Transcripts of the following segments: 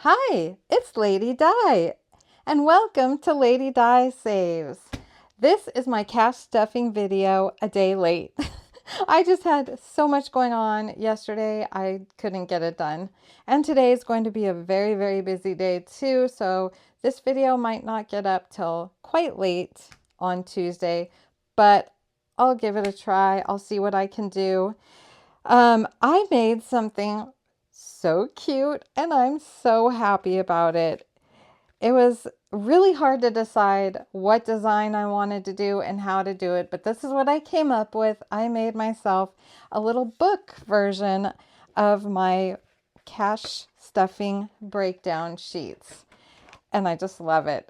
Hi, it's Lady Di, and welcome to Lady Di Saves. This is my cash stuffing video a day late. I just had so much going on yesterday, I couldn't get it done. And today is going to be a very, very busy day too, so this video might not get up till quite late on Tuesday, but I'll give it a try. I'll see what I can do. I made something so cute and I'm so happy about it. It was really hard to decide what design I wanted to do and how to do it, but this is what I came up with. I made myself a little book version of my cash stuffing breakdown sheets, and I just love it.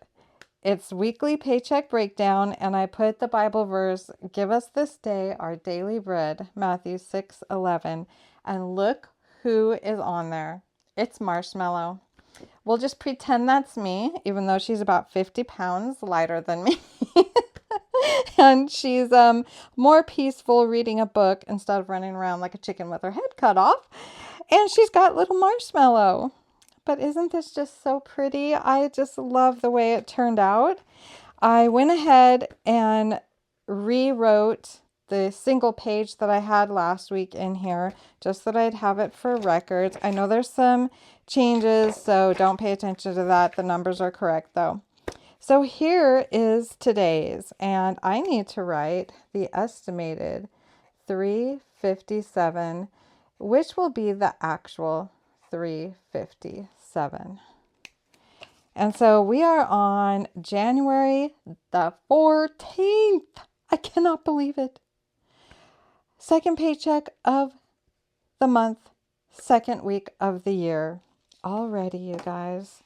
It's weekly paycheck breakdown, and I put the Bible verse, "Give us this day our daily bread," Matthew 6:11. And look who is on there. It's Marshmallow. We'll just pretend that's me, even though she's about 50 pounds lighter than me. And she's more peaceful reading a book instead of running around like a chicken with her head cut off. And she's got little Marshmallow. But isn't this just so pretty? I just love the way it turned out. I went ahead and rewrote the single page that I had last week in here, just that I'd have it for records. I know there's some changes, so don't pay attention to that. The numbers are correct though. So here is today's, and I need to write the estimated 357, which will be the actual 357. And so we are on January the 14th. I cannot believe it. Second paycheck of the month, second week of the year. Already, you guys.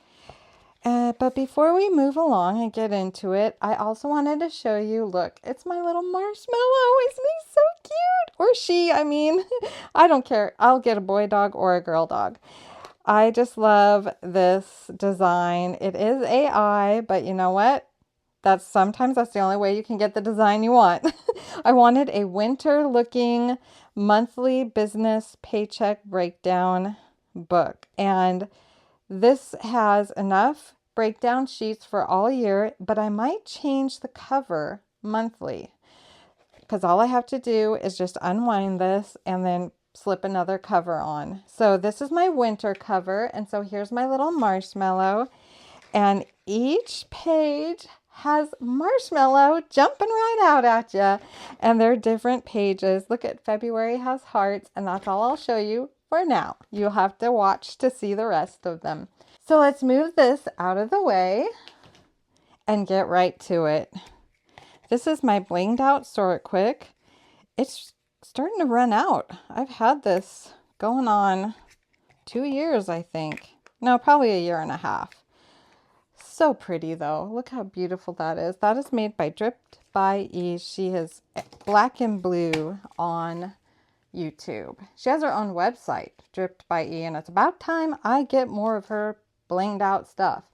But before we move along and get into it, I also wanted to show you, look, it's my little Marshmallow. Isn't he so cute? Or she, I mean, I don't care. I'll get a boy dog or a girl dog. I just love this design. It is AI, but you know what? Sometimes that's the only way you can get the design you want. I wanted a winter looking monthly business paycheck breakdown book. And this has enough breakdown sheets for all year, but I might change the cover monthly because all I have to do is just unwind this and then slip another cover on. So this is my winter cover, and so here's my little Marshmallow, and each page has Marshmallow jumping right out at you, and they're different pages. Look at February has hearts, and that's all I'll show you for now. You'll have to watch to see the rest of them. So let's move this out of the way and get right to it. This is my blinged out Sort Quick. It's starting to run out. I've had this going on 2 years, I think. No, probably a year and a half. So pretty though. Look how beautiful that is. That is made by Dripped by E. She is black and blue on YouTube. She has her own website, Dripped by E, and it's about time I get more of her blinged out stuff.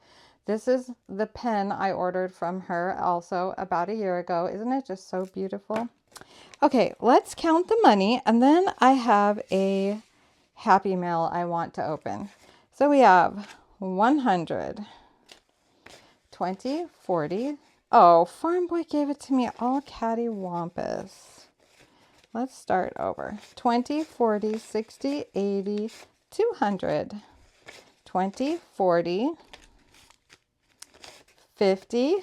This is the pen I ordered from her also about a year ago. Isn't it just so beautiful? Okay, let's count the money, and then I have a Happy Mail I want to open. So we have 100, 20, 40. Oh, Farm Boy gave it to me all cattywampus. Let's start over. 20, 40, 60, 80, 200. 20, 40, 50,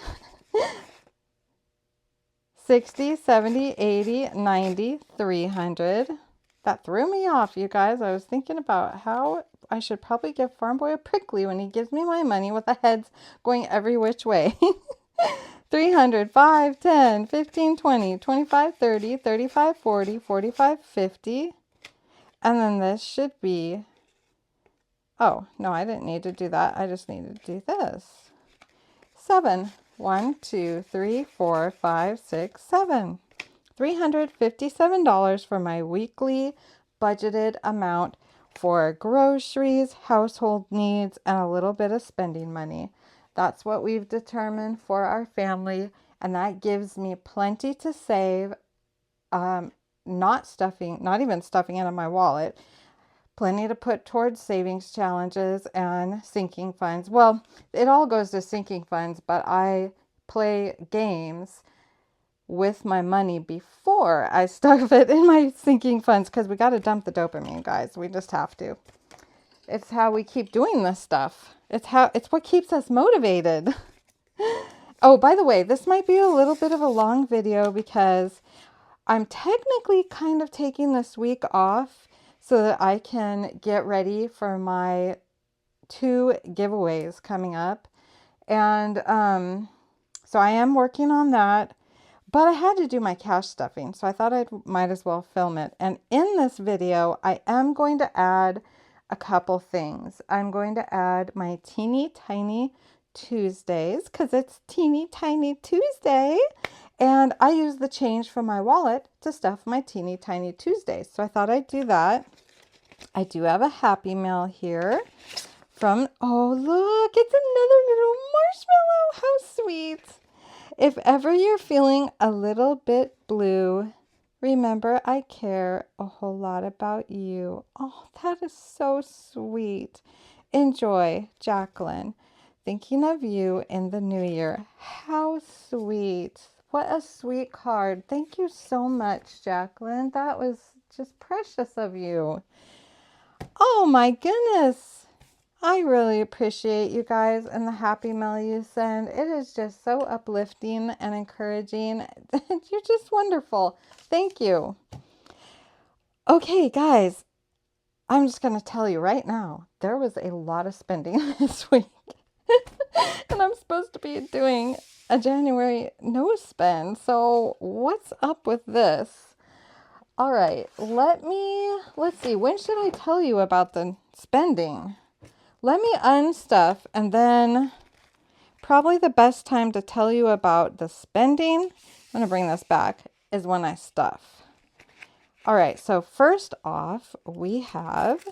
60, 70, 80, 90, 300. That threw me off, you guys. I was thinking about how I should probably give Farm Boy a prickly when he gives me my money with the heads going every which way. 300, 5, 10, 15, 20, 25, 30, 35, 40, 45, 50. And then this should be, oh, no, I didn't need to do that. I just needed to do this. 7. 1, 2, 3, 4, 5, 6, 7. $357 for my weekly budgeted amount for groceries, household needs, and a little bit of spending money. That's what we've determined for our family, and that gives me plenty to save, not even stuffing it in my wallet, Plenty to put towards savings challenges and sinking funds. Well, it all goes to sinking funds, but I play games with my money before I stuff it in my sinking funds because we got to dump the dopamine, guys. We just have to. It's how we keep doing this stuff. It's what keeps us motivated. Oh, by the way, this might be a little bit of a long video because I'm technically kind of taking this week off so that I can get ready for my 2 giveaways coming up. And so I am working on that, but I had to do my cash stuffing, so I thought I might as well film it. And in this video, I am going to add a couple things. I'm going to add my teeny tiny Tuesdays because it's teeny tiny Tuesday. And I use the change from my wallet to stuff my teeny tiny Tuesdays. So I thought I'd do that. I do have a Happy Meal here from, oh look, it's another little marshmallow. How sweet. If ever you're feeling a little bit blue, remember I care a whole lot about you. Oh, that is so sweet. Enjoy, Jacqueline. Thinking of you in the new year. How sweet. What a sweet card. Thank you so much, Jacqueline. That was just precious of you. Oh my goodness. I really appreciate you guys and the Happy Meal you send. It is just so uplifting and encouraging. You're just wonderful. Thank you. Okay, guys, I'm just going to tell you right now, there was a lot of spending this week. And I'm supposed to be doing a January no spend. So what's up with this? All right, let's see. When should I tell you about the spending? Let me unstuff, and then probably the best time to tell you about the spending, I'm going to bring this back, is when I stuff. All right, so first off, we have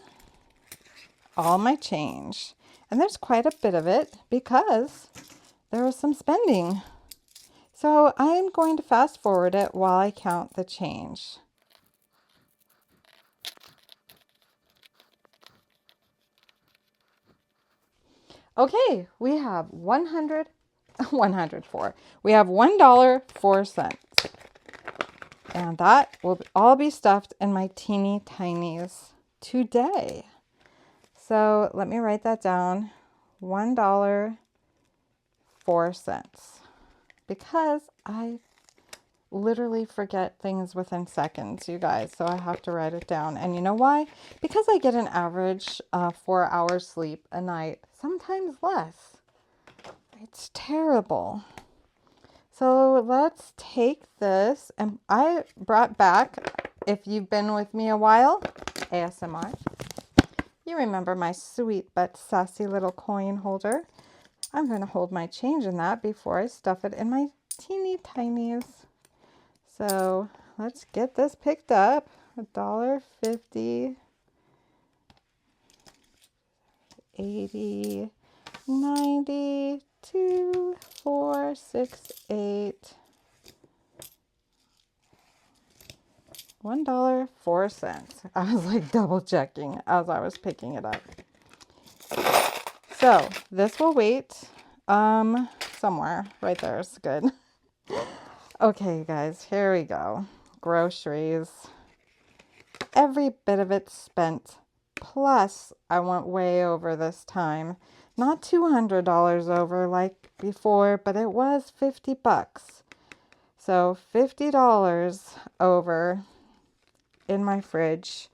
all my change. And there's quite a bit of it because there was some spending. So I'm going to fast forward it while I count the change. Okay, we have 104. We have $1.04. And that will all be stuffed in my teeny tinies today. So let me write that down. $1.04. Because I literally forget things within seconds, you guys. So I have to write it down. And you know why? Because I get an average 4 hours sleep a night, sometimes less. It's terrible. So let's take this. And I brought back, if you've been with me a while, ASMR. You remember my sweet but sassy little coin holder. I'm going to hold my change in that before I stuff it in my teeny tinies. So let's get this picked up. $1.50, 80, 90, 2, 4, 6, 8. $1.04. I was like double checking as I was picking it up. So this will wait somewhere right there is good. Okay, guys, here we go. Groceries. Every bit of it spent. Plus, I went way over this time. Not $200 over like before, but it was $50. So $50 over in my fridge,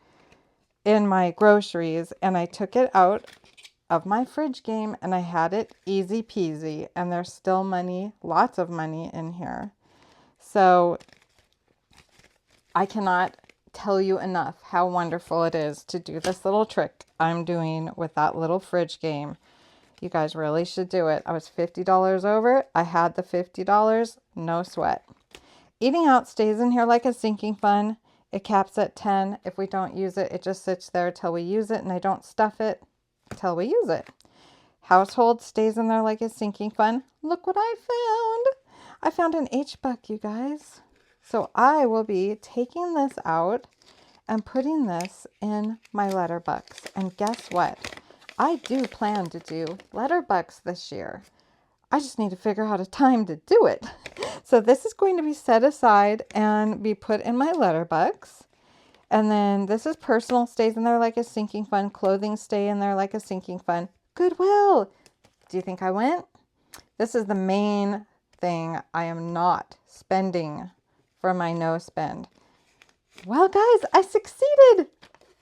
in my groceries, and I took it out of my fridge game and I had it easy peasy, and there's still money, lots of money in here. So I cannot tell you enough how wonderful it is to do this little trick I'm doing with that little fridge game. You guys really should do it. I was $50 over. I had the $50, no sweat. Eating out stays in here like a sinking fund. It caps at 10. If we don't use it, it just sits there till we use it, and I don't stuff it till we use it. Household stays in there like a sinking fund. Look what I found. I found an H-buck, you guys. So I will be taking this out am putting this in my letterbox. And guess what? I do plan to do letterbox this year. I just need to figure out a time to do it. So this is going to be set aside and be put in my letterbox. And then this is personal, stays in there like a sinking fund. Clothing stay in there like a sinking fund. Goodwill. Do you think I went? This is the main thing I am not spending for my no spend. Well, guys, I succeeded.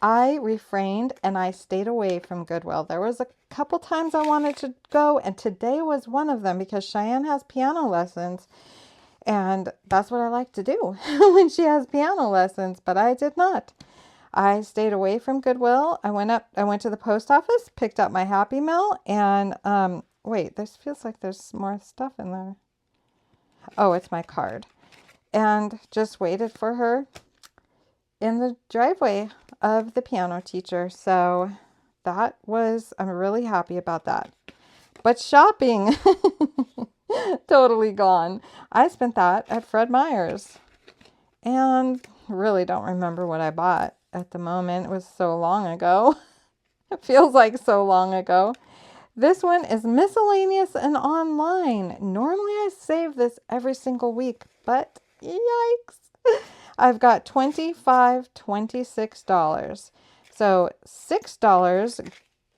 I refrained and I stayed away from Goodwill. There was a couple times I wanted to go, and today was one of them because Cheyenne has piano lessons, and that's what I like to do when she has piano lessons, but I did not. I stayed away from Goodwill. I went to the post office, picked up my Happy Meal, and wait, this feels like there's more stuff in there. Oh, it's my card. And just waited for her in the driveway of the piano teacher. So I'm really happy about that. But shopping, totally gone. I spent that at Fred Meyer's and really don't remember what I bought at the moment. It was so long ago. It feels like so long ago. This one is miscellaneous and online. Normally I save this every single week, but yikes. I've got $26. So $6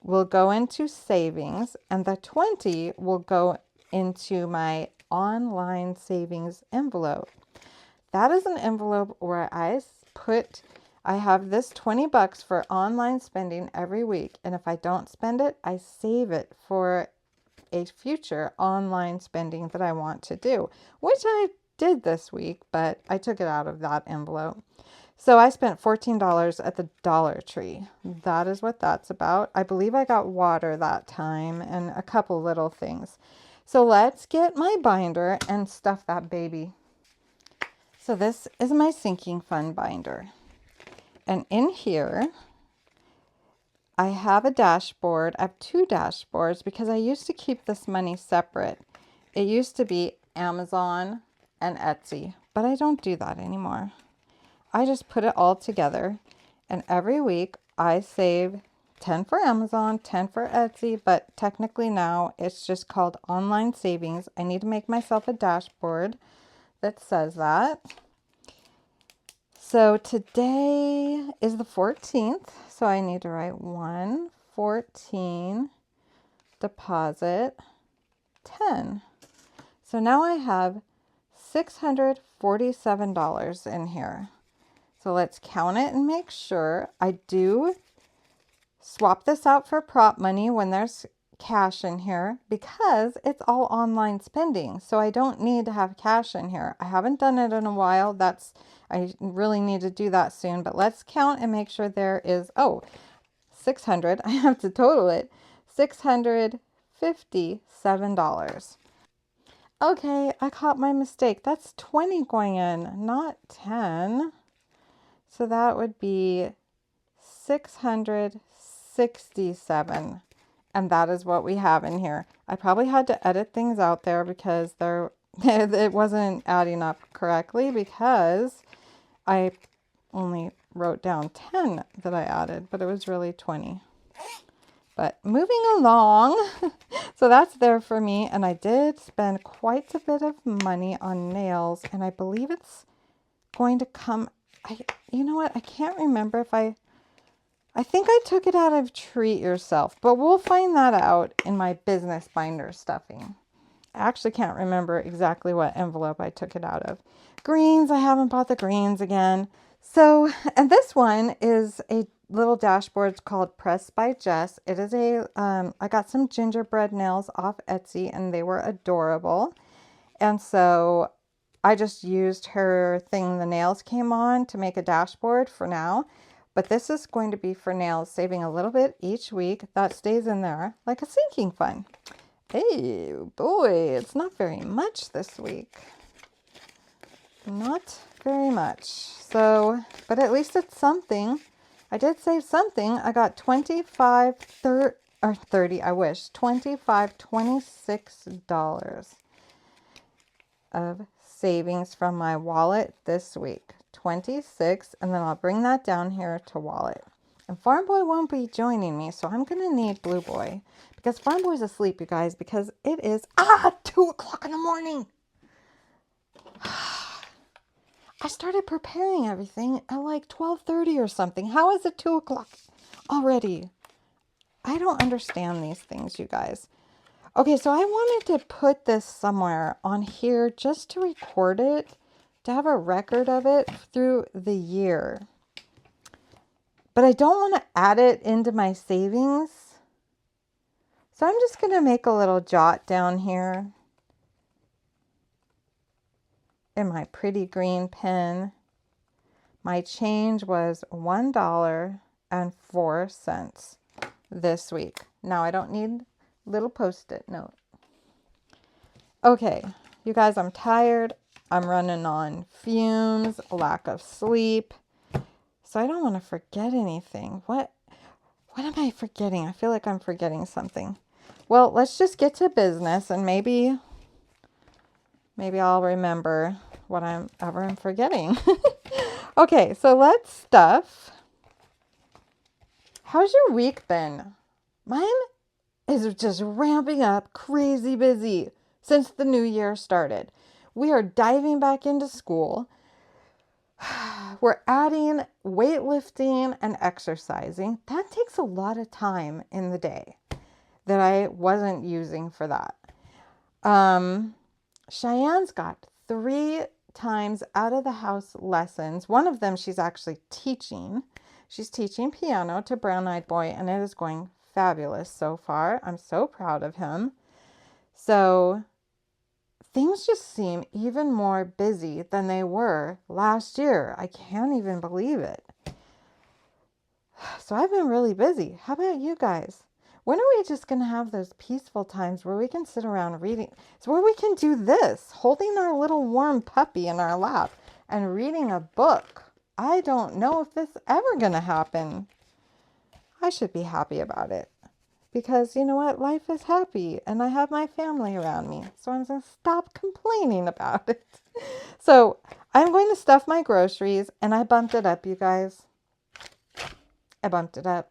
will go into savings and the 20 will go into my online savings envelope. That is an envelope where I have this $20 for online spending every week. And if I don't spend it, I save it for a future online spending that I want to do, which I did this week, but I took it out of that envelope. So I spent $14 at the Dollar Tree. That is what that's about. I believe I got water that time and a couple little things. So let's get my binder and stuff that baby. So this is my sinking fund binder. And in here, I have a dashboard. I have two dashboards because I used to keep this money separate. It used to be Amazon and Etsy, but I don't do that anymore. I just put it all together, and every week I save 10 for Amazon, 10 for Etsy, but technically now it's just called online savings. I need to make myself a dashboard that says that. So today is the 14th, so I need to write 114 deposit 10. So now I have $647 in here. So let's count it and make sure. I do swap this out for prop money when there's cash in here because it's all online spending. So I don't need to have cash in here. I haven't done it in a while. I really need to do that soon, but let's count and make sure there is, 600. I have to total it. $657. Okay, I caught my mistake. That's 20 going in, not 10. So that would be 667. And that is what we have in here. I probably had to edit things out there because it wasn't adding up correctly because I only wrote down 10 that I added, but it was really 20. But moving along, so that's there for me. And I did spend quite a bit of money on nails, and I believe it's going to come. You know what? I can't remember if I think I took it out of Treat Yourself, but we'll find that out in my business binder stuffing. I actually can't remember exactly what envelope I took it out of. Greens, I haven't bought the greens again. So, and this one is a little dashboard. It's called Pressed by Jess. It is I got some gingerbread nails off Etsy and they were adorable. And so I just used her thing the nails came on to make a dashboard for now. But this is going to be for nails, saving a little bit each week. That stays in there like a sinking fund. Hey, boy, it's not very much this week. Not very much. So, but at least it's something. I did save something. I got $26 of savings from my wallet this week. 26, and then I'll bring that down here to wallet. And Farm Boy won't be joining me, so I'm going to need Blue Boy. Because Farm Boy's asleep, you guys, because it is 2 o'clock in the morning. I started preparing everything at like 12:30 or something. How is it 2 o'clock already? I don't understand these things, you guys. Okay, so I wanted to put this somewhere on here just to record it, to have a record of it through the year. But I don't want to add it into my savings. So I'm just going to make a little jot down here in my pretty green pen. My change was $1.04 this week. Now I don't need little post-it note. Okay, you guys, I'm tired. I'm running on fumes, lack of sleep. So I don't want to forget anything. What am I forgetting? I feel like I'm forgetting something. Well, let's just get to business, and maybe I'll remember what I'm forgetting. Okay, so let's stuff. How's your week been? Mine is just ramping up, crazy busy since the new year started. We are diving back into school. We're adding weightlifting and exercising. That takes a lot of time in the day that I wasn't using for that. Cheyenne's got 3 times out of the house lessons. One of them she's actually teaching. She's teaching piano to Brown Eyed Boy, and it is going fabulous so far. I'm so proud of him. So things just seem even more busy than they were last year. I can't even believe it. So I've been really busy. How about you guys? When are we just going to have those peaceful times where we can sit around reading? It's where we can do this, holding our little warm puppy in our lap and reading a book. I don't know if this is ever going to happen. I should be happy about it. Because you know what? Life is happy and I have my family around me. So I'm going to stop complaining about it. So I'm going to stuff my groceries, and I bumped it up, you guys. I bumped it up.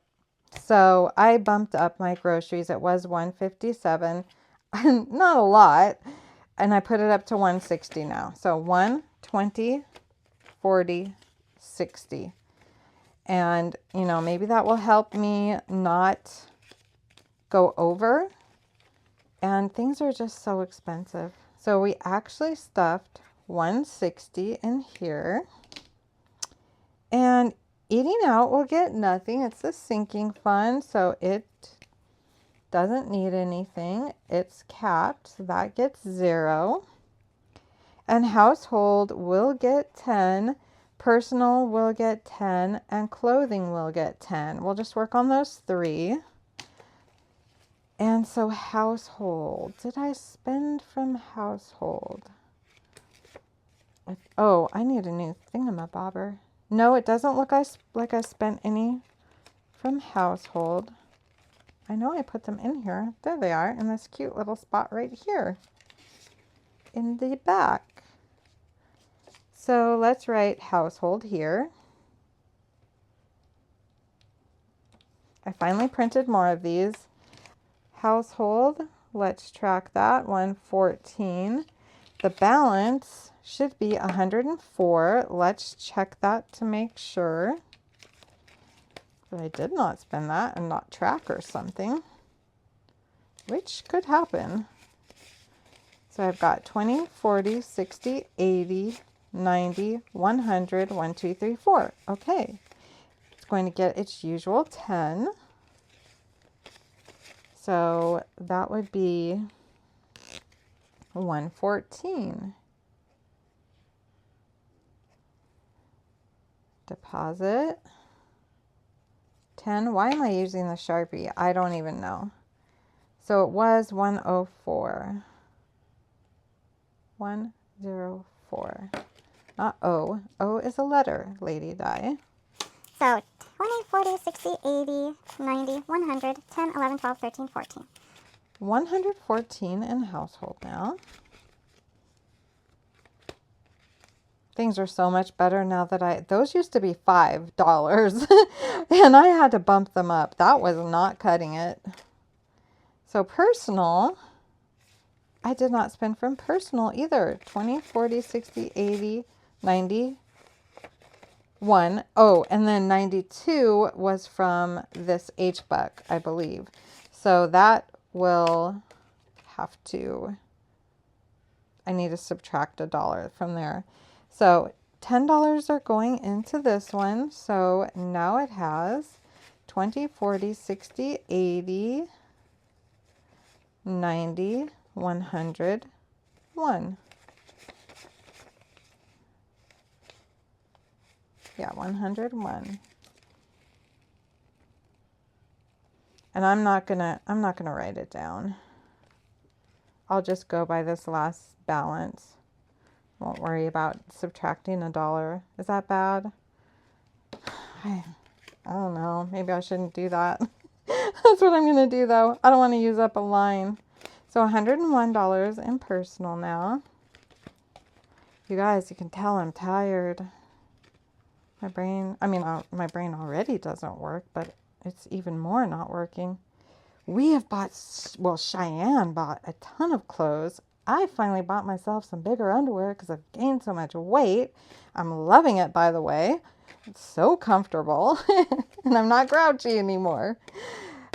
So I bumped up my groceries. It was $157, not a lot. And I put it up to $160 now. So 120, 40, 60. And, you know, maybe that will help me not go over. And things are just so expensive. So we actually stuffed 160 in here. And eating out will get nothing. It's a sinking fund, so it doesn't need anything. It's capped, so that gets 0. And household will get 10. Personal will get 10. And clothing will get 10. We'll just work on those 3. And so household. Did I spend from household? Oh, I need a new thingamabobber. No, it doesn't look like I spent any from household. I know I put them in here. There they are, in this cute little spot right here in the back. So let's write household here. I finally printed more of these. Household, let's track that, 114. The balance should be 104. Let's check that to make sure that I did not spend that and not track or something, which could happen. So I've got 20, 40, 60, 80, 90, 100, 1, 2, 3, 4. Okay. It's going to get its usual 10. So that would be 114. Deposit 10. Why am I using the Sharpie? I don't even know. So it was 104. 104. Not O. O is a letter, Lady Di. So 20, 40, 60, 80, 90, 100, 10, 11, 12, 13, 14. 114 in household now. Things are so much better now that those used to be $5 and I had to bump them up. That was not cutting it. So personal, I did not spend from personal either. 20, 40, 60, 80, 90. Oh, and then 92 was from this H-Buck, I believe. So that will have to, I need to subtract $1 from there. So $10 are going into this one. So now it has 20, 40, 60, 80, 90, 100, 1. Yeah, 101. And I'm not gonna write it down. I'll just go by this last balance. Won't worry about subtracting $1. Is that bad? I don't know. Maybe I shouldn't do that. That's what I'm going to do, though. I don't want to use up a line. So $101 in personal now. You guys, you can tell I'm tired. My brain already doesn't work, but it's even more not working. We have bought, well, Cheyenne bought a ton of clothes. I finally bought myself some bigger underwear because I've gained so much weight. I'm loving it, by the way. It's so comfortable and I'm not grouchy anymore.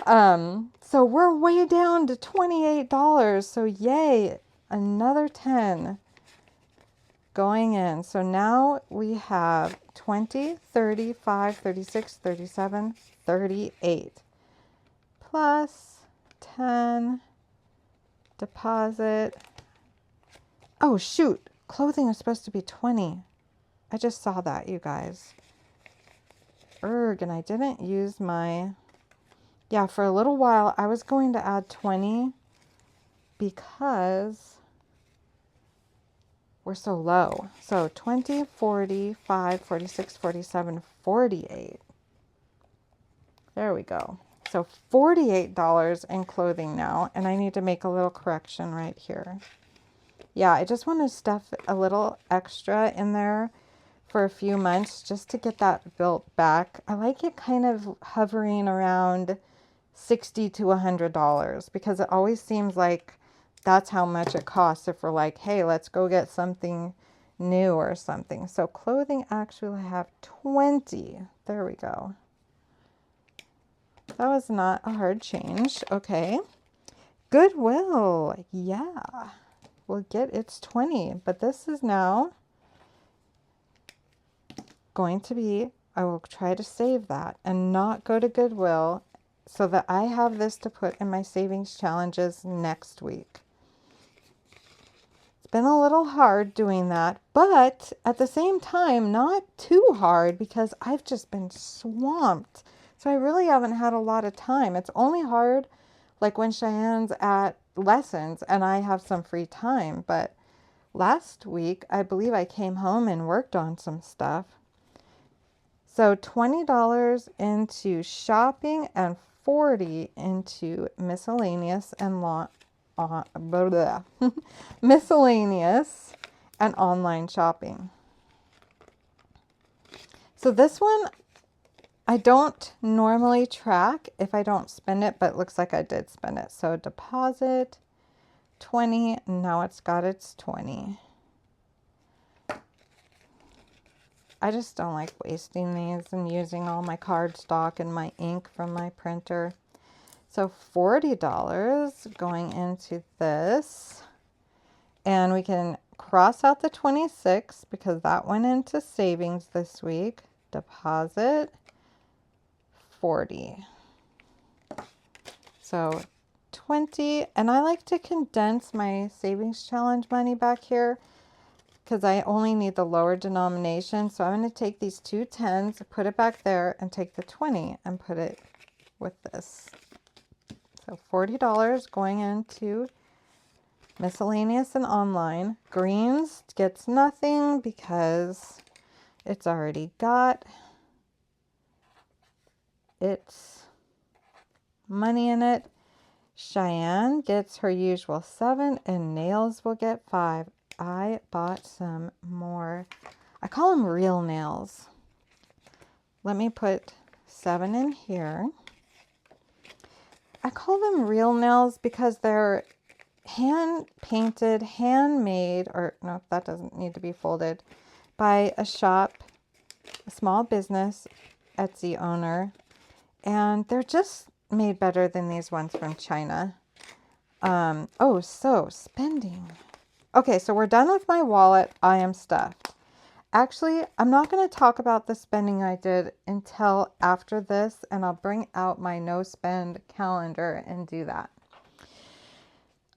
So we're way down to $28. So yay, another 10 going in. So now we have 20, 35, 36, 37, 38 plus 10 deposit. Oh shoot, clothing is supposed to be 20. I just saw that, you guys. And I didn't use my, yeah, for a little while I was going to add 20 because we're so low. So 20, 45, 46, 47, 48. There we go. So $48 in clothing now, and I need to make a little correction right here. Yeah, I just want to stuff a little extra in there for a few months just to get that built back. I like it kind of hovering around $60 to $100 because it always seems like that's how much it costs if we're like, hey, let's go get something new or something. So clothing actually have 20. There we go. That was not a hard change. Okay. Goodwill. Yeah. We'll get its 20. But this is now going to be, I will try to save that and not go to Goodwill so that I have this to put in my savings challenges next week. It's been a little hard doing that, but at the same time, not too hard because I've just been swamped. So I really haven't had a lot of time. It's only hard like when Cheyenne's at lessons and I have some free time. But last week, I believe I came home and worked on some stuff. So $20 into shopping and $40 into miscellaneous and miscellaneous and online shopping. So this one, I don't normally track if I don't spend it, but it looks like I did spend it. So deposit 20, now it's got its 20. I just don't like wasting these and using all my cardstock and my ink from my printer. So $40 going into this. And we can cross out the 26 because that went into savings this week. Deposit 40. So 20. And I like to condense my savings challenge money back here because I only need the lower denomination. So I'm going to take these two 10s, put it back there, and take the 20 and put it with this. So $40 going into miscellaneous and online. Greens gets nothing because it's already got its money in it. Cheyenne gets her usual 7 and nails will get 5. I bought some more. I call them real nails. Let me put 7 in here. I call them real nails because they're hand painted, handmade, or no, that doesn't need to be folded, by a shop, a small business, Etsy owner. And they're just made better than these ones from China. So spending. Okay, so we're done with my wallet. I am stuffed. Actually, I'm not going to talk about the spending I did until after this, and I'll bring out my no spend calendar and do that.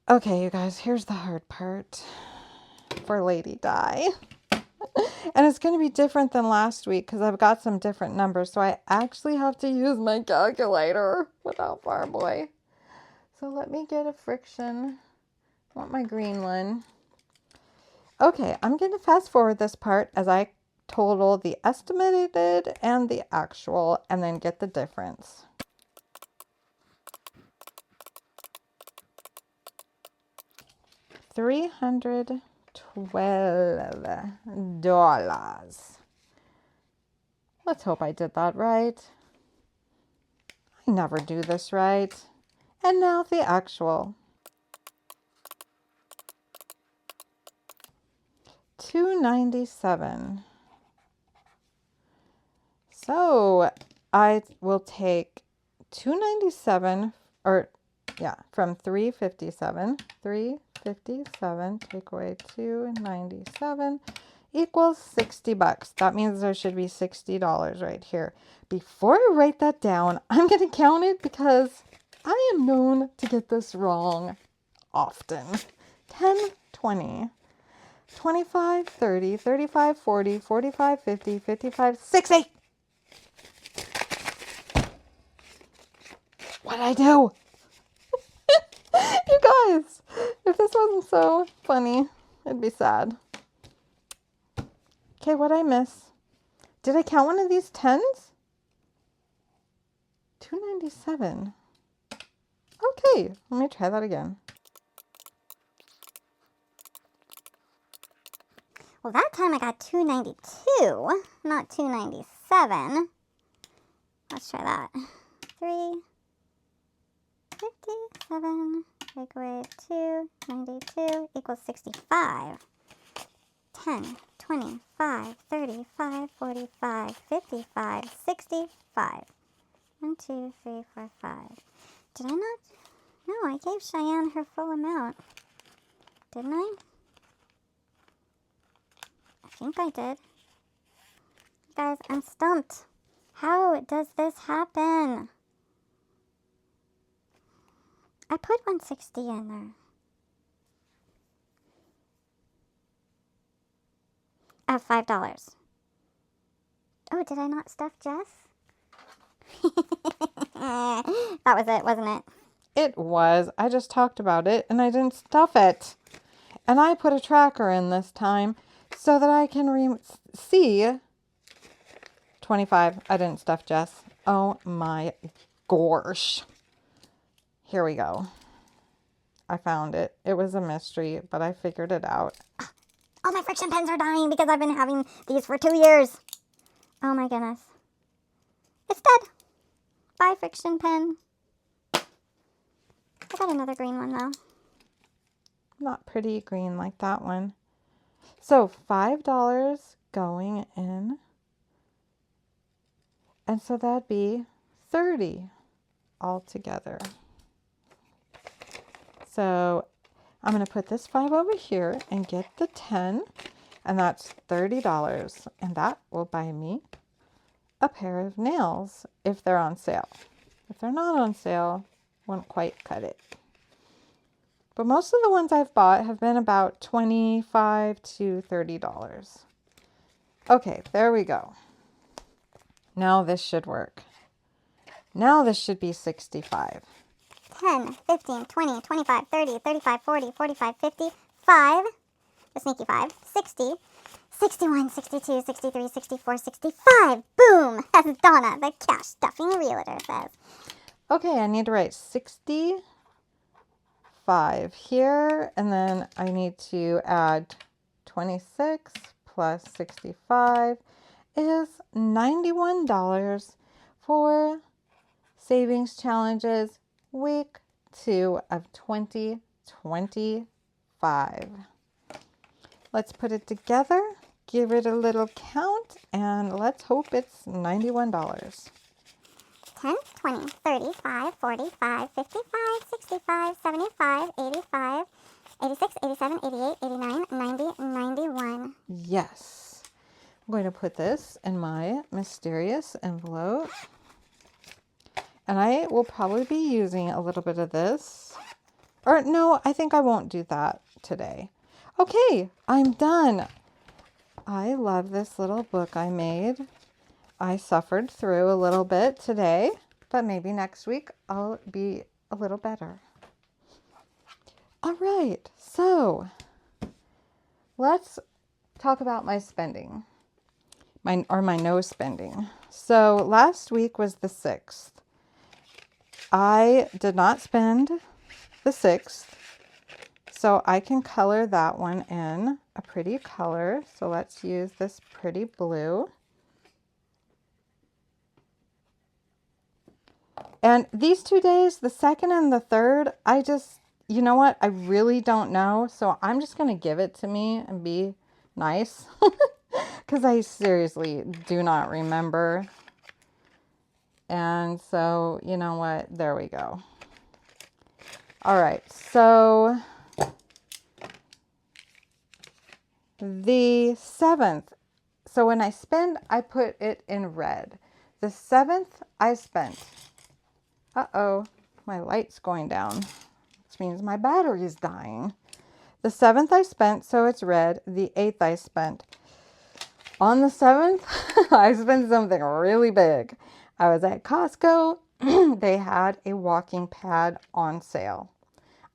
Okay, you guys, here's the hard part for Lady Di. And it's going to be different than last week because I've got some different numbers. So I actually have to use my calculator without Barboy. So let me get a friction. I want my green one. Okay, I'm going to fast forward this part as I total the estimated and the actual and then get the difference. $312. Let's hope I did that right. I never do this right. And now the actual. $297. So I will take $297 from $357. $357 take away $297 equals $60. That means there should be $60 right here. Before I write that down, I'm going to count it because I am known to get this wrong often. 10, 20. 25, 30, 35, 40, 45, 50, 55, 60. What did I do? You guys, if this wasn't so funny, it'd be sad. Okay, what did I miss? Did I count one of these 10s? 297. Okay, let me try that again. Well, that time I got 292, not 297. Let's try that. 357 take away 292 equals 65. 10, 25, 35, 45, 55, 65. 1, 2, 3, 4, 5. Did I not? No, I gave Cheyenne her full amount. Didn't I? I think I did. Guys, I'm stumped. How does this happen? I put 160 in there. $5. Oh, did I not stuff Jess? That was it, wasn't it? It was. I just talked about it and I didn't stuff it. And I put a tracker in this time so that I can see 25. I didn't stuff Jess. Oh my gosh. Here we go. I found it. It was a mystery, but I figured it out. All my friction pens are dying because I've been having these for 2 years. Oh my goodness. It's dead. Bye, friction pen. I got another green one though. Not pretty green like that one. So $5 going in. And so that'd be 30 altogether. So I'm going to put this 5 over here and get the 10. And that's $30. And that will buy me a pair of nails if they're on sale. If they're not on sale, won't quite cut it. But most of the ones I've bought have been about $25 to $30. Okay, there we go. Now this should work. Now this should be 65. 10, 15, 20, 25, 30, 35, 40, 45, 50, 5, the sneaky 5, 60, 61, 62, 63, 64, 65. Boom! As Donna, the cash stuffing realtor, says. Okay, I need to write 65 here, and then I need to add 26 plus 65 is $91 for Savings Challenges week 2 of 2025. Let's put it together, give it a little count, and let's hope it's $91. 10, 20, 35, 45, 55, 65, 75, 85, 86, 87, 88, 89, 90, 91. Yes. I'm going to put this in my mysterious envelope. And I will probably be using a little bit of this. Or no, I think I won't do that today. Okay, I'm done. I love this little book I made. I suffered through a little bit today, but maybe next week I'll be a little better. All right, so let's talk about my spending, my no spending. So last week was the 6th. I did not spend the 6th, so I can color that one in a pretty color. So let's use this pretty blue. And these 2 days, the 2nd and the 3rd, you know what? I really don't know. So I'm just going to give it to me and be nice because I seriously do not remember. And so, you know what? There we go. All right. So the 7th. So when I spend, I put it in red. The 7th I spent. Uh-oh, my light's going down, which means my battery is dying. The 7th I spent, so it's red. The 8th I spent. On the 7th, I spent something really big. I was at Costco. They had a walking pad on sale.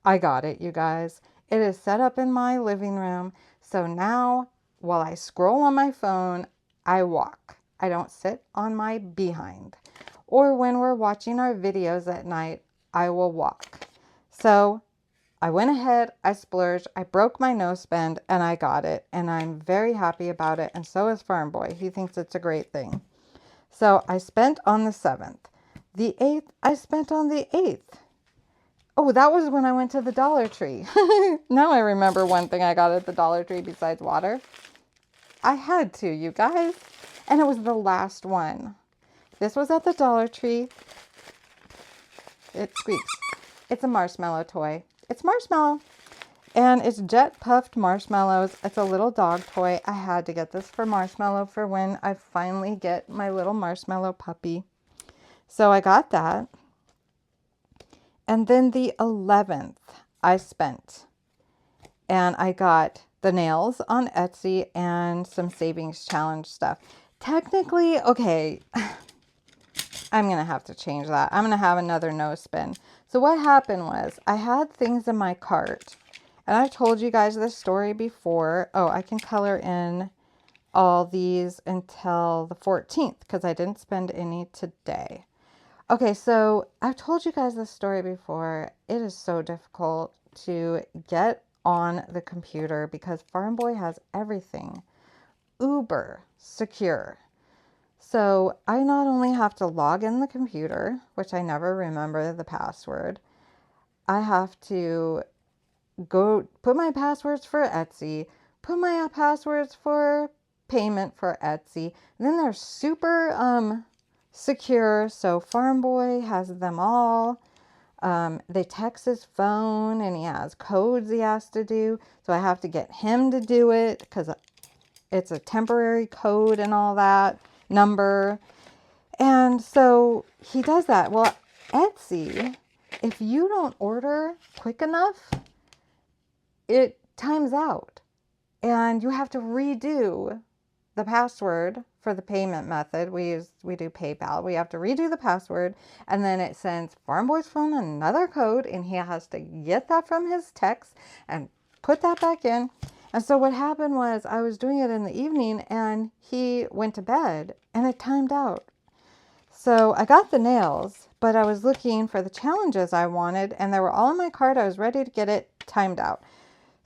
I got it, you guys. It is set up in my living room. So now, while I scroll on my phone, I walk. I don't sit on my behind. Or when we're watching our videos at night, I will walk. So I went ahead, I splurged, I broke my no spend, and I got it. And I'm very happy about it. And so is Farm Boy. He thinks it's a great thing. So I spent on the 7th. The 8th, I spent on the 8th. Oh, that was when I went to the Dollar Tree. Now I remember one thing I got at the Dollar Tree besides water. I had to, you guys. And it was the last one. This was at the Dollar Tree. It squeaks. It's a marshmallow toy. It's marshmallow. And it's jet puffed marshmallows. It's a little dog toy. I had to get this for Marshmallow for when I finally get my little marshmallow puppy. So I got that. And then the 11th I spent. And I got the nails on Etsy and some Savings Challenge stuff. Technically, okay, I'm going to have to change that. I'm going to have another no spin. So what happened was I had things in my cart. And I've told you guys this story before. Oh, I can color in all these until the 14th because I didn't spend any today. Okay, so I've told you guys this story before. It is so difficult to get on the computer because Farm Boy has everything uber secure. So I not only have to log in the computer, which I never remember the password, I have to go put my passwords for Etsy, put my passwords for payment for Etsy, and then they're super secure. So Farm Boy has them all. They text his phone and he has codes he has to do. So I have to get him to do it because it's a temporary code and all that number. And so he does that. Well, Etsy, if you don't order quick enough, it times out and you have to redo the password for the payment method. We do PayPal. We have to redo the password and then it sends Farm Boy's phone another code and he has to get that from his text and put that back in. And so what happened was I was doing it in the evening and he went to bed and it timed out. So I got the nails, but I was looking for the challenges I wanted and they were all in my cart. I was ready to get it timed out.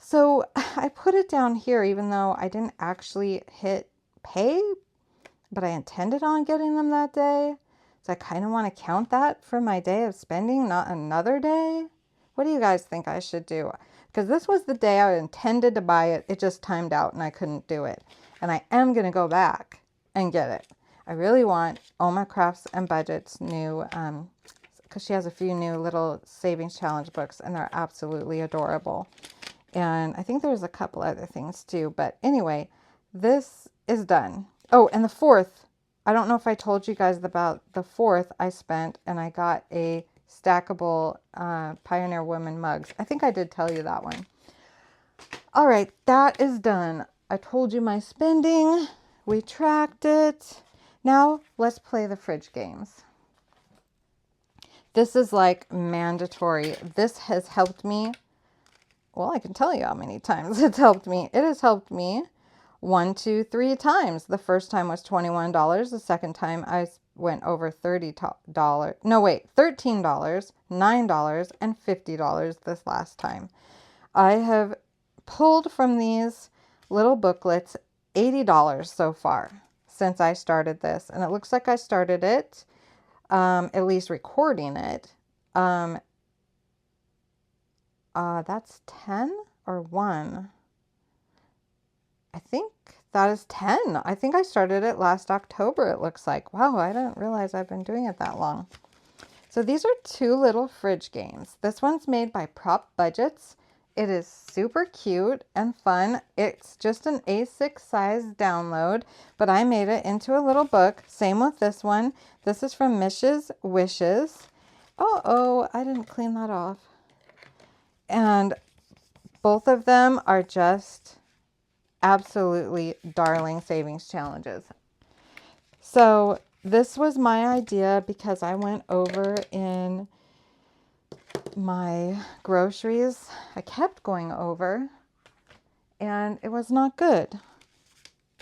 So I put it down here even though I didn't actually hit pay, but I intended on getting them that day. So I kind of want to count that for my day of spending, not another day. What do you guys think I should do? Because this was the day I intended to buy it. It just timed out and I couldn't do it. And I am going to go back and get it. I really want Oma Crafts and Budget's new, because she has a few new little savings challenge books and they're absolutely adorable. And I think there's a couple other things too. But anyway, this is done. Oh, and the 4th. I don't know if I told you guys about the 4th I spent and I got a stackable Pioneer Women mugs. I think I did tell you that one. All right, that is done. I told you my spending. We tracked it. Now let's play the fridge games. This is like mandatory. This has helped me. Well, I can tell you how many times it's helped me. It has helped me 1, 2, 3 times. The first time was $21. The second time I went over $30. No, wait, $13, $9, and $50 this last time. I have pulled from these little booklets $80 so far since I started this. And it looks like I started it, at least recording it. That's 10 or 1. I think that is 10. I think I started it last October, it looks like. Wow, I didn't realize I've been doing it that long. So these are 2 little fridge games. This one's made by Prop Budgets. It is super cute and fun. It's just an A6 size download, but I made it into a little book. Same with this one. This is from Mish's Wishes. Oh, I didn't clean that off. And both of them are just absolutely darling savings challenges. So this was my idea because I went over in my groceries. I kept going over and it was not good.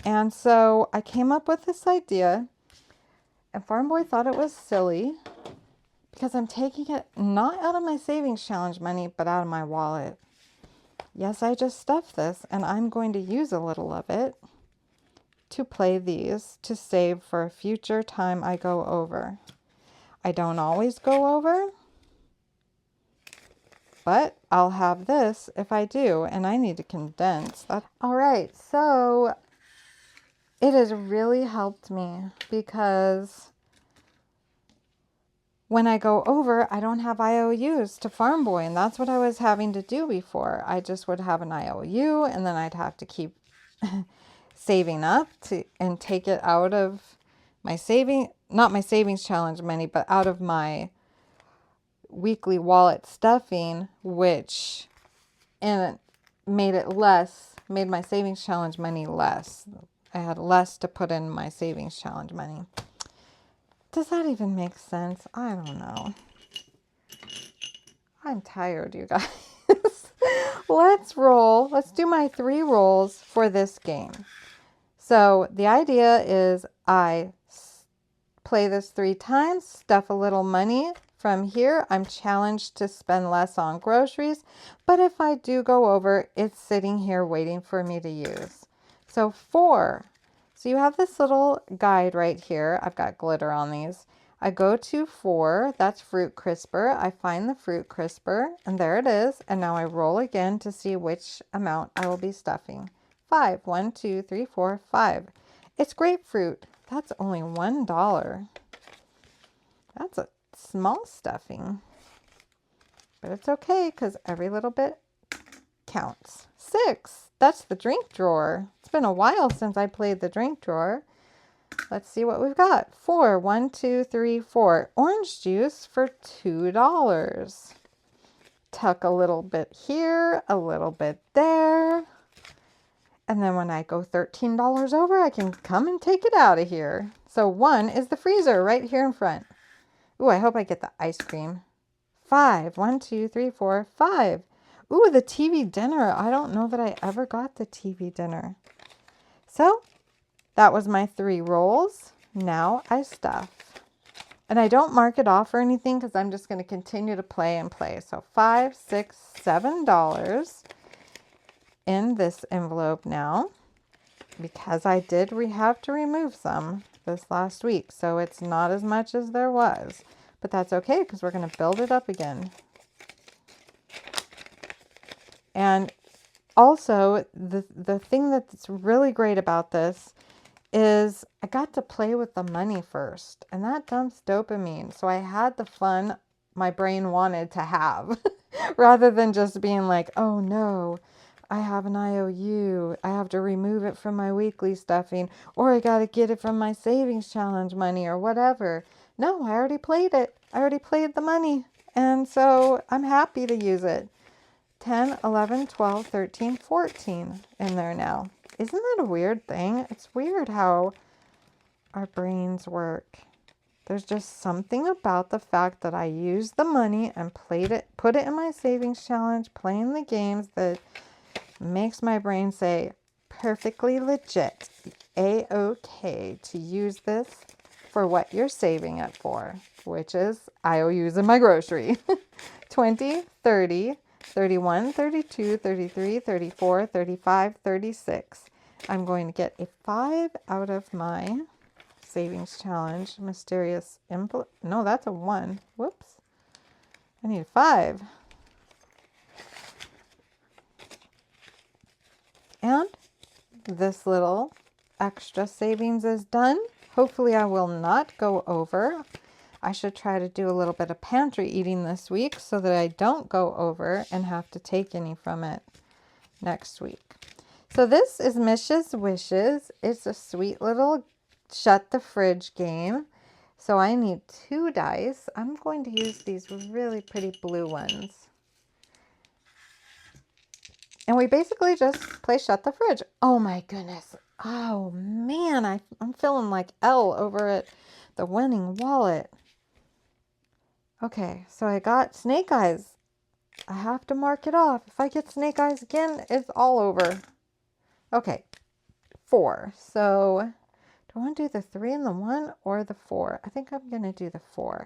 And so I came up with this idea and Farm Boy thought it was silly because I'm taking it not out of my savings challenge money, but out of my wallet. Yes, I just stuffed this and I'm going to use a little of it to play these to save for a future time I go over. I don't always go over, but I'll have this if I do, and I need to condense that. All right, so it has really helped me because when I go over, I don't have IOUs to Farm Boy, and that's what I was having to do before. I just would have an IOU, and then I'd have to keep saving up and take it out of my not my savings challenge money, but out of my weekly wallet stuffing, which made my savings challenge money less. I had less to put in my savings challenge money. Does that even make sense? I don't know. I'm tired, you guys. Let's roll. Let's do my 3 rolls for this game. So the idea is I play this 3 times, stuff a little money. From here, I'm challenged to spend less on groceries, but if I do go over, it's sitting here waiting for me to use. So 4. So you have this little guide right here. I've got glitter on these. I go to 4, that's Fruit Crisper. I find the Fruit Crisper, and there it is. And now I roll again to see which amount I will be stuffing. 5. 1, 2, 3, 4, 5. It's grapefruit. That's only $1. That's a small stuffing. But it's okay because every little bit counts. 6. That's the drink drawer. It's been a while since I played the drink drawer. Let's see what we've got. 4. 1, 2, 3, 4. Orange juice for $2. Tuck a little bit here, a little bit there. And then when I go $13 over, I can come and take it out of here. So 1 is the freezer right here in front. Ooh, I hope I get the ice cream. 5. 1, 2, 3, 4, 5. Ooh, the TV dinner. I don't know that I ever got the TV dinner. So that was my 3 rolls. Now I stuff. And I don't mark it off or anything because I'm just going to continue to play and play. So $5, $6, $7. in this envelope now because I did have to remove some this last week. So it's not as much as there was, but that's okay because we're going to build it up again. And also, the thing that's really great about this is I got to play with the money first, and that dumps dopamine. So I had the fun my brain wanted to have rather than just being like, oh no, I have an IOU. I have to remove it from my weekly stuffing, or I got to get it from my savings challenge money or whatever. No, I already played it. I already played the money. And so I'm happy to use it. 10, 11, 12, 13, 14 in there now. Isn't that a weird thing? It's weird how our brains work. There's just something about the fact that I used the money and put it in my savings challenge, playing the games, that makes my brain say, perfectly legit, A-OK to use this for what you're saving it for, which is IOUs in my grocery. 20, 30, 31, 32, 33, 34, 35, 36. I'm going to get a 5 out of my savings challenge. Mysterious input. No, that's a 1. Whoops. I need a 5. And this little extra savings is done. Hopefully I will not go over. I should try to do a little bit of pantry eating this week so that I don't go over and have to take any from it next week. So this is Mish's Wishes. It's a sweet little shut the fridge game. So I need 2 dice. I'm going to use these really pretty blue ones. And we basically just play shut the fridge. Oh my goodness. Oh man, I'm feeling like Elle over at the Winning Wallet. Okay, so I got snake eyes. I have to mark it off. If I get snake eyes again, it's all over. Okay, 4. So do I want to do the 3 and the 1 or the 4? I think I'm going to do the 4.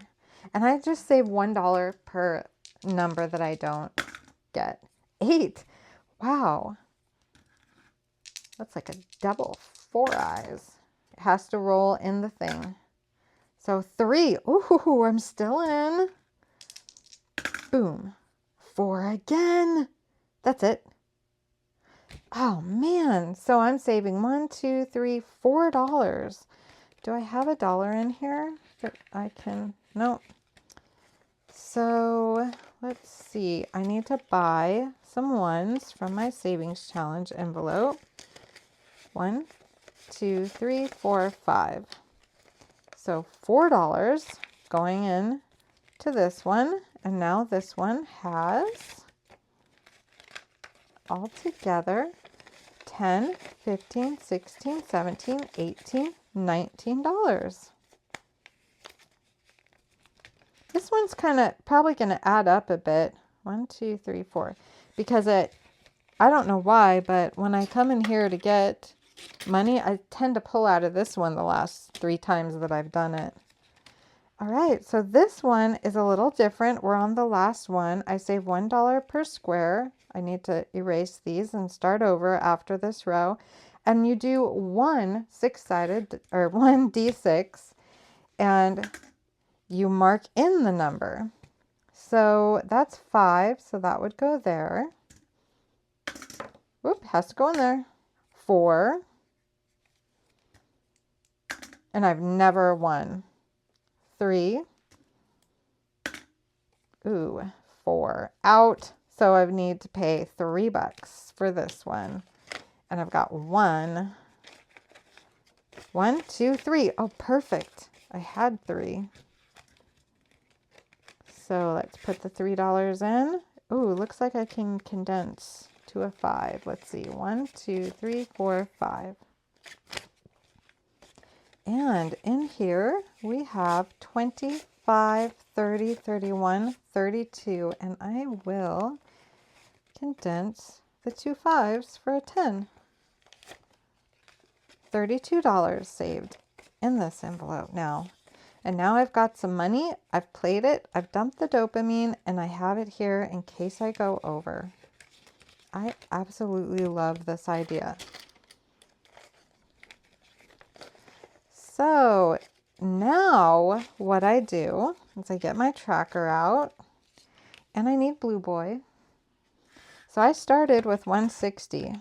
And I just save $1 per number that I don't get. 8. Wow. That's like a double 4 eyes. It has to roll in the thing. So 3. Ooh, I'm still in. Boom. 4 again. That's it. Oh man. So I'm saving $1, $2, $3, $4. Do I have $1 in here that I can? No. So let's see. I need to buy some ones from my savings challenge envelope. 1, 2, 3, 4, 5. So $4 going in to this one. And now this one has altogether 10, 15, 16, 17, 18, $19. This one's probably going to add up a bit. 1, 2, 3, 4. Because I don't know why, but when I come in here to get money, I tend to pull out of this one the last 3 times that I've done it. All right, so this one is a little different. We're on the last one. I save $1 per square. I need to erase these and start over after this row. And you do one 6-sided or one D6 and you mark in the number. So that's 5, so that would go there. Whoop, has to go in there. 4. And I've never won. 3. Ooh, 4. Out. So I need to pay $3 for this one. And I've got 1. 1, 2, 3. Oh, perfect. I had 3. So let's put the $3 in. Ooh, looks like I can condense to a 5. Let's see. 1, 2, 3, 4, 5. And in here we have 25, 30, 31, 32. And I will condense the 2 5s for a 10. $32 saved in this envelope now. And now I've got some money. I've played it. I've dumped the dopamine and I have it here in case I go over. I absolutely love this idea. So now what I do is I get my tracker out, and I need Blue Boy. So I started with 160.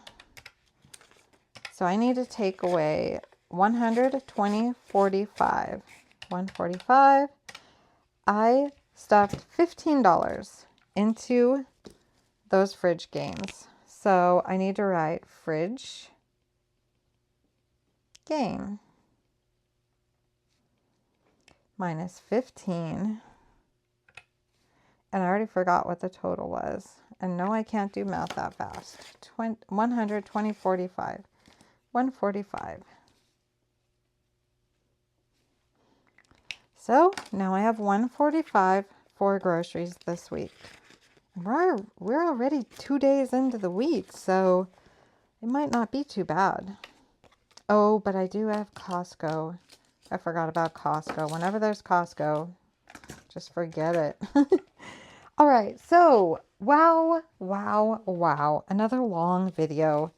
So I need to take away 120, 45. 145. I stuffed $15 into those fridge games. So I need to write fridge game minus 15. And I already forgot what the total was. And no, I can't do math that fast. 120, 45. 145. So now I have 145 for groceries this week. We're already 2 days into the week, so it might not be too bad. Oh, but I do have Costco. I forgot about Costco. Whenever there's Costco, just forget it. All right, so wow. Another long video.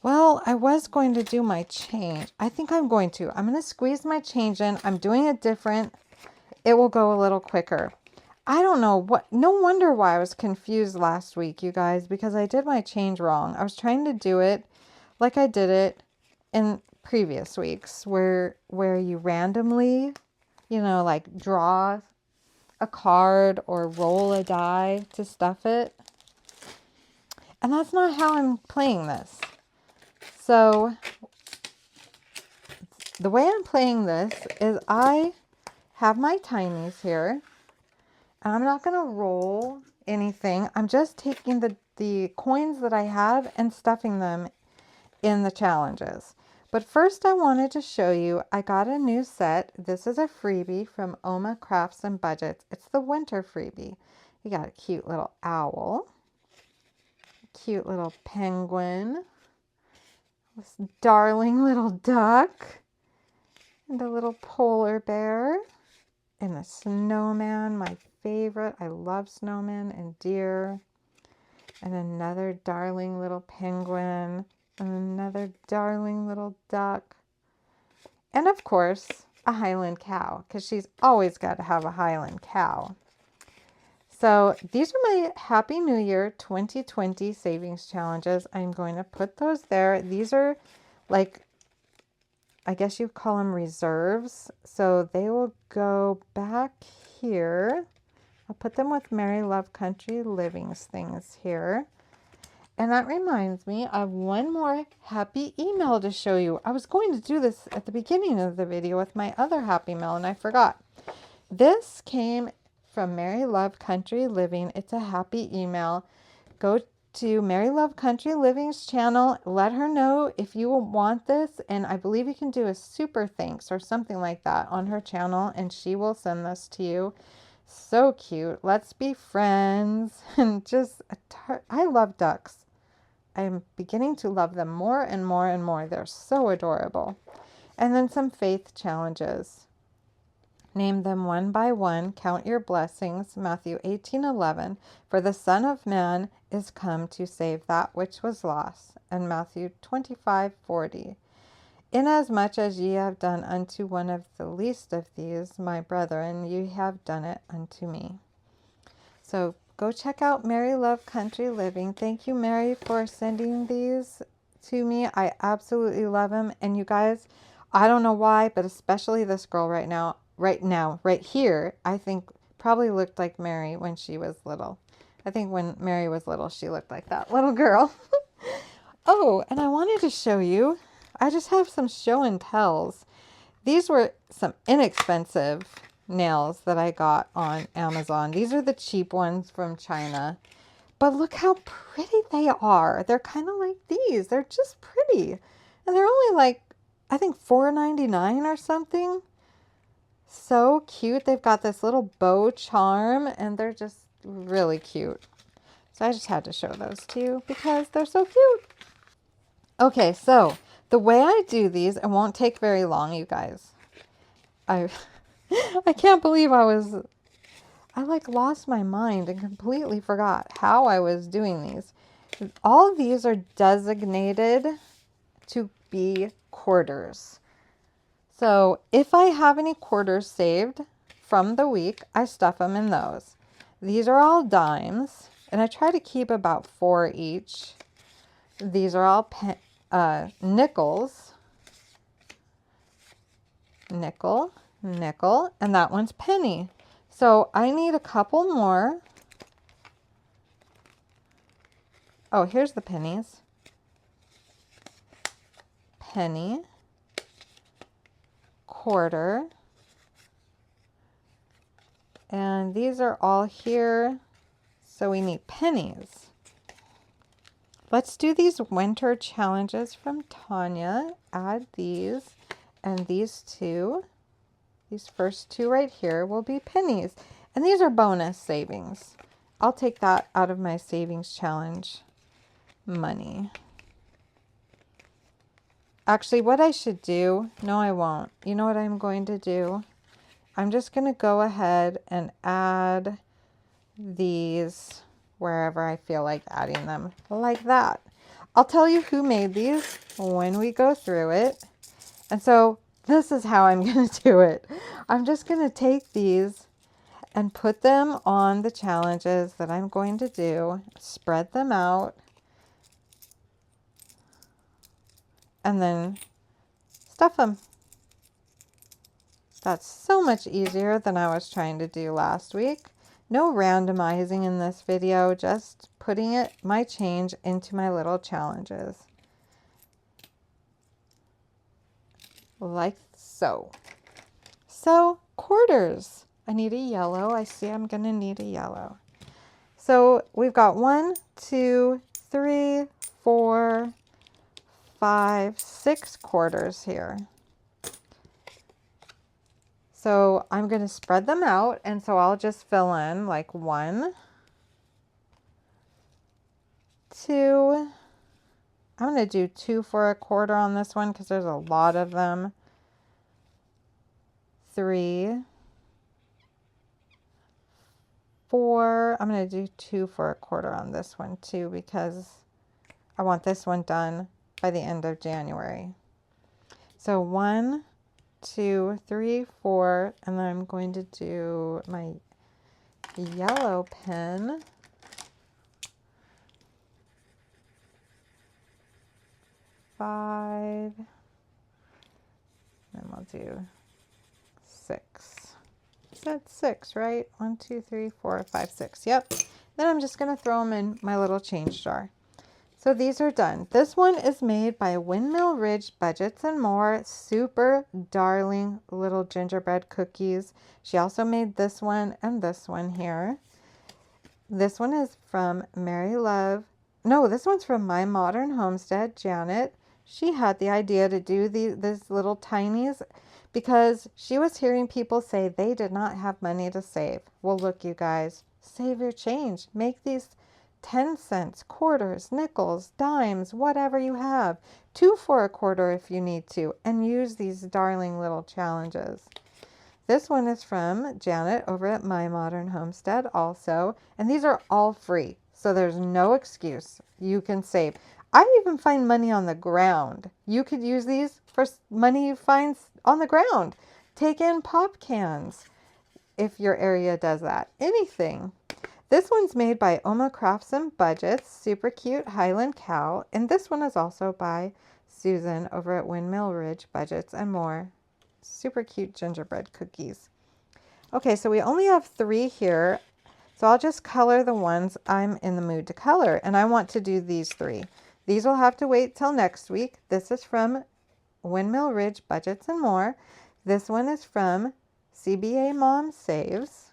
Well, I was going to do my change. I think I'm going to. I'm going to squeeze my change in. I'm doing it different. It will go a little quicker. I don't know what. No wonder why I was confused last week, you guys, because I did my change wrong. I was trying to do it like I did it in previous weeks where you randomly, like draw a card or roll a die to stuff it. And that's not how I'm playing this. So the way I'm playing this is I have my timies here. And I'm not going to roll anything. I'm just taking the coins that I have and stuffing them in the challenges. But first I wanted to show you, I got a new set. This is a freebie from Oma Crafts and Budgets. It's the winter freebie. You got a cute little owl, cute little penguin, this darling little duck, and a little polar bear, and a snowman, my favorite. I love snowmen and deer, and another darling little penguin, and another darling little duck, and of course a Highland cow, because she's always got to have a Highland cow. So these are my Happy New Year 2020 savings challenges. I'm going to put those there. These are like, I guess you call them reserves. So they will go back here. I'll put them with Mary Love Country Living's things here. And that reminds me of one more happy email to show you. I was going to do this at the beginning of the video with my other happy mail and I forgot. This came from Mary Love Country Living. It's a happy email. Go to Mary Love Country Living's channel. Let her know if you want this. And I believe you can do a super thanks or something like that on her channel. And she will send this to you. So cute. Let's be friends. And just, I love ducks. I'm beginning to love them more and more and more. They're so adorable. And then some faith challenges. Name them one by one. Count your blessings. Matthew 18:11. For the Son of Man is come to save that which was lost. And Matthew 25:40. Inasmuch as ye have done unto one of the least of these, my brethren, ye have done it unto me. So go check out Mary Love Country Living. Thank you, Mary, for sending these to me. I absolutely love them. And you guys, I don't know why, but especially this girl right here, I think probably looked like Mary when she was little. I think when Mary was little, she looked like that little girl. Oh, and I wanted to show you, I just have some show and tells. These were some inexpensive nails that I got on Amazon. These are the cheap ones from China. But look how pretty they are. They're kind of like these. They're just pretty. And they're only like, I think $4.99 or something. So cute. They've got this little bow charm and they're just really cute. So I just had to show those to you because they're so cute. Okay, so the way I do these, it won't take very long, you guys. I can't believe I like lost my mind and completely forgot how I was doing these. All of these are designated to be quarters. So if I have any quarters saved from the week, I stuff them in those. These are all dimes, and I try to keep about 4 each. These are all nickels. Nickel, nickel, and that one's penny. So I need a couple more. Oh, here's the pennies. Penny, quarter, and these are all here, so we need pennies. Let's do these winter challenges from Tanya. Add these and these two. These first two right here will be pennies, and these are bonus savings. I'll take that out of my savings challenge money. Actually, what I should do, no, I won't. You know what I'm going to do? I'm just going to go ahead and add these wherever I feel like adding them, like that. I'll tell you who made these when we go through it. And so this is how I'm going to do it. I'm just going to take these and put them on the challenges that I'm going to do, spread them out, and then stuff them. That's so much easier than I was trying to do last week. No randomizing in this video, just putting my change into my little challenges. Like so. So, quarters. I need a yellow. I see I'm going to need a yellow. So, we've got 1, 2, 3, 4, 5, 6 quarters here. So I'm going to spread them out, and so I'll just fill in like 1, 2. I'm going to do 2 for a quarter on this one because there's a lot of them. 3, 4. I'm going to do 2 for a quarter on this one too because I want this one done by the end of January. So 1, 2, 3, 4, and then I'm going to do my yellow pen. 5, and we'll do 6. I said 6, right? 1, 2, 3, 4, 5, 6. Yep. Then I'm just going to throw them in my little change jar. So these are done. This one is made by Windmill Ridge Budgets and More. Super darling little gingerbread cookies. She also made this one and this one here. This one is from Mary Love. No, this one's from My Modern Homestead, Janet. She had the idea to do these little tinies because she was hearing people say they did not have money to save. Well, look, you guys, save your change. Make these 10 cents, quarters, nickels, dimes, whatever you have. 2 for a quarter if you need to, and use these darling little challenges. This one is from Janet over at My Modern Homestead also, and these are all free, so there's no excuse. You can save. I even find money on the ground. You could use these for money you find on the ground. Take in pop cans if your area does that. Anything. This one's made by Oma Crafts and Budgets, super cute Highland Cow, and this one is also by Susan over at Windmill Ridge Budgets and More. Super cute gingerbread cookies. Okay, so we only have 3 here, so I'll just color the ones I'm in the mood to color, and I want to do these 3. These will have to wait till next week. This is from Windmill Ridge Budgets and More. This one is from CBA Mom Saves.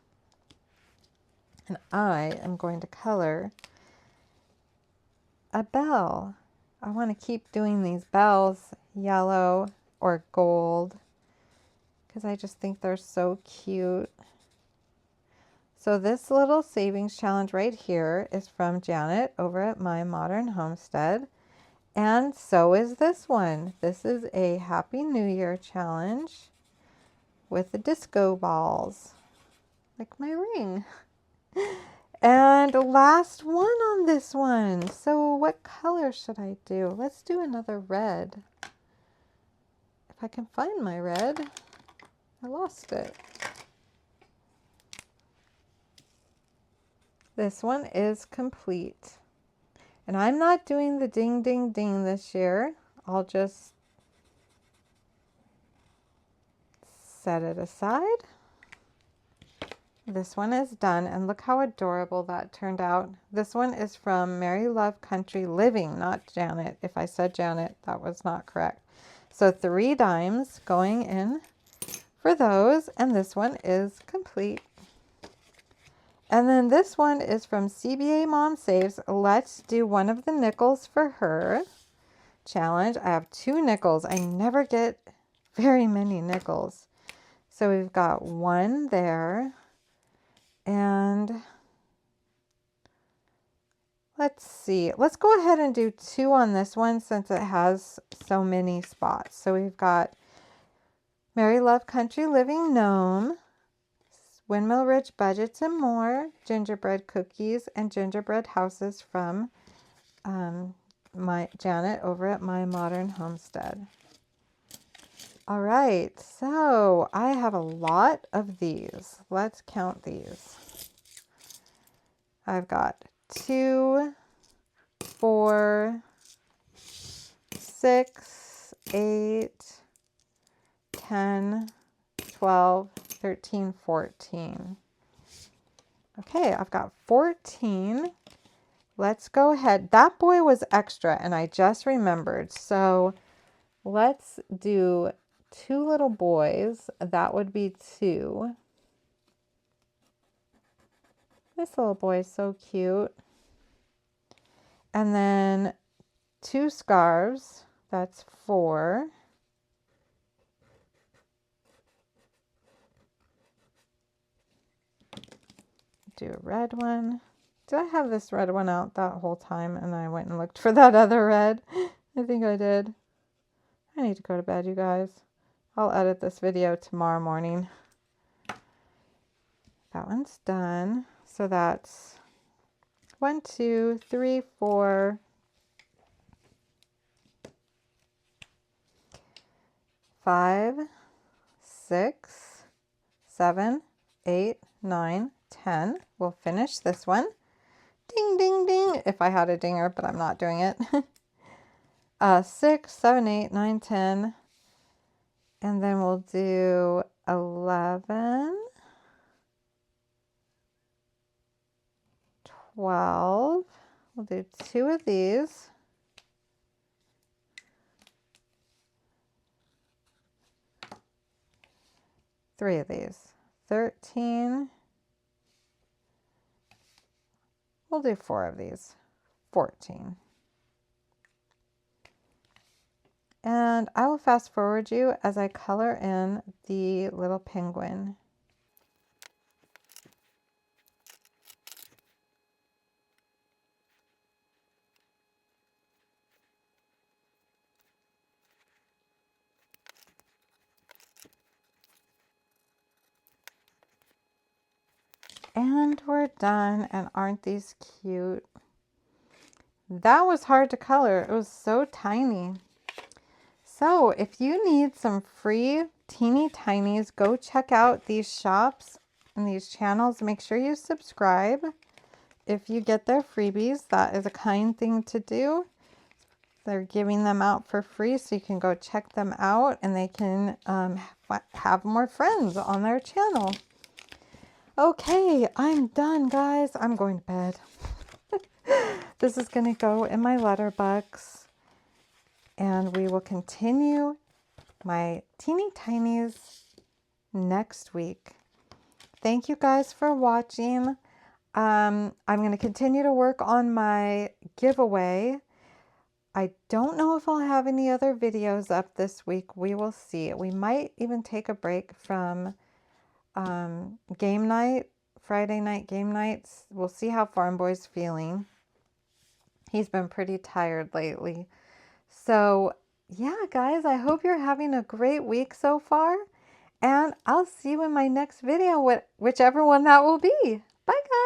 And I am going to color a bell. I want to keep doing these bells yellow or gold because I just think they're so cute. So this little savings challenge right here is from Janet over at My Modern Homestead. And so is this one. This is a Happy New Year challenge with the disco balls, like my ring. And last one on this one. So what color should I do? Let's do another red. If I can find my red. I lost it. This one is complete. And I'm not doing the ding, ding, ding this year. I'll just set it aside. This one is done, and look how adorable that turned out. This one is from Mary Love Country Living, not Janet. If I said Janet, that was not correct. So 3 dimes going in for those, and this one is complete. And then this one is from CBA Mom Saves. Let's do one of the nickels for her challenge. I have 2 nickels. I never get very many nickels. So we've got 1 there. And let's see. Let's go ahead and do 2 on this one since it has so many spots. So we've got Mary Love Country Living Gnome, Windmill Ridge Budgets and More, gingerbread cookies, and gingerbread houses from my Janet over at My Modern Homestead. All right, so I have a lot of these. Let's count these. I've got 2, 4, 6, 8, 10, 12, 13, 14. Okay, I've got 14. Let's go ahead. That boy was extra, and I just remembered. So let's do 2 little boys. That would be 2. This little boy is so cute. And then 2 scarves. That's 4. Do a red one. Did I have this red one out that whole time and I went and looked for that other red? I think I did. I need to go to bed, you guys. I'll edit this video tomorrow morning. That one's done. So that's 1, 2, 3, 4, 5, 6, 7, 8, 9, 10. We'll finish this one. Ding, ding, ding. If I had a dinger, but I'm not doing it. 6, 7, 8, 9, 10. And then we'll do 11, 12. We'll do 2 of these. 3 of these. 13. We'll do 4 of these. 14. And I will fast forward you as I color in the little penguin. And we're done, and aren't these cute? That was hard to color. It was so tiny. So if you need some free teeny tinies, go check out these shops and these channels. Make sure you subscribe. If you get their freebies, that is a kind thing to do. They're giving them out for free, so you can go check them out and they can have more friends on their channel. Okay, I'm done, guys. I'm going to bed. This is going to go in my letterbox. And we will continue my teeny tinies next week. Thank you guys for watching. I'm going to continue to work on my giveaway. I don't know if I'll have any other videos up this week. We will see. We might even take a break from game night, Friday night game nights. We'll see how Farm Boy's feeling. He's been pretty tired lately. So, yeah, guys, I hope you're having a great week so far. And I'll see you in my next video, whichever one that will be. Bye, guys.